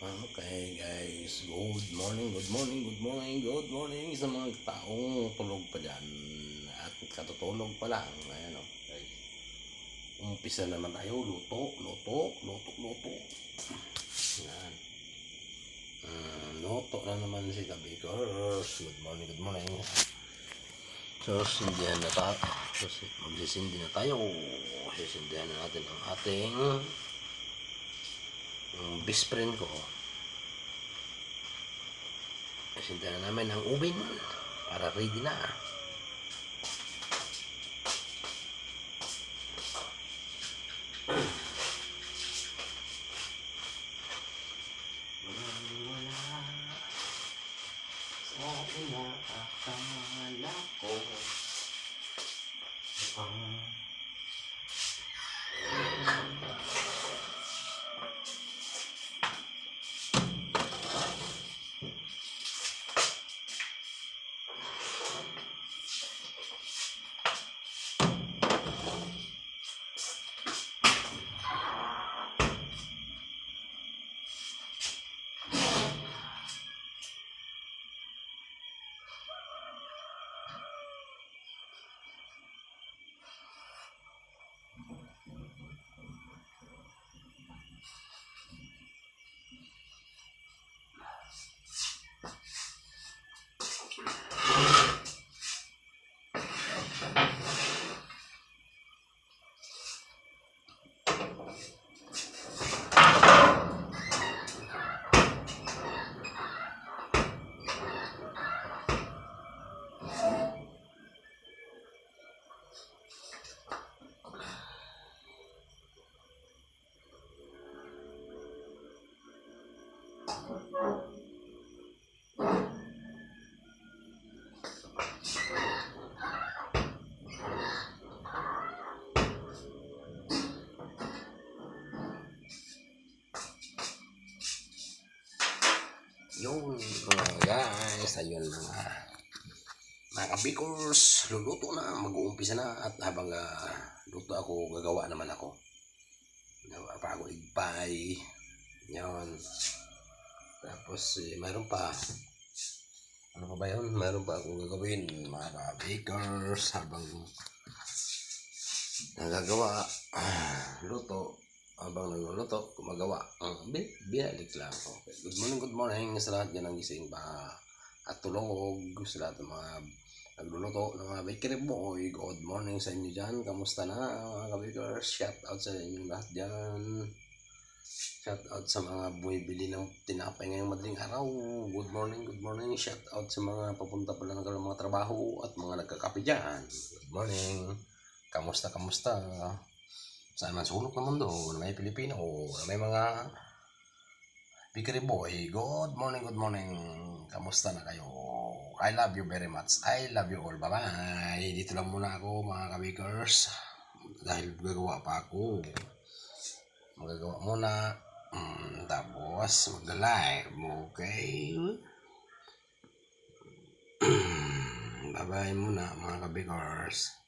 Okay guys, good morning, good morning, good morning, good morning sa mga taong tulog pa dyan at katutulog pa lang. Ayan o guys, umpisa naman tayo, luto. Ayan. Luto na naman si Kabikers. Good morning, good morning. So, sindihan na tayo. Magsisindi na tayo. Sisindihan na natin ang ating best friend ko. Sindihan na namin ang ubin para ready na. Wala sa inaakala ko Yung guys, ayun mga kabikers, luluto na, mag-uumpisa na at habang luto ako, gagawa naman ako. Gawa pa ako igpay. Yun. Tapos mayroon pa. Ano pa ba yun? Mayroon pa akong gagawin mga kabikers habang nagagawa. Luto. Habang nagluluto, gumagawa. Binalik lang. Okay. Good morning sa lahat yan ang gising pa at tulog. Sa lahat ng mga nagluluto ng mga bakery boy. Good morning sa inyo dyan. Kamusta na mga kabikers? Shout out sa inyo lahat dyan. Shout out sa mga bumibili ng tinapay ngayong madaling araw. Good morning. Shout out sa mga papunta pala ng mga trabaho at mga nagkakape dyan. Good morning. Kamusta? Saan man sulok ng mundo na may Pilipino na may mga bakery boy. Good morning. Kamusta na kayo? I love you very much. I love you all. Bye-bye. Dito lang muna ako mga kabikers. Dahil gagawa pa ako. Magagawa muna. Tapos mag-live. Okay? Bye-bye muna mga kabikers.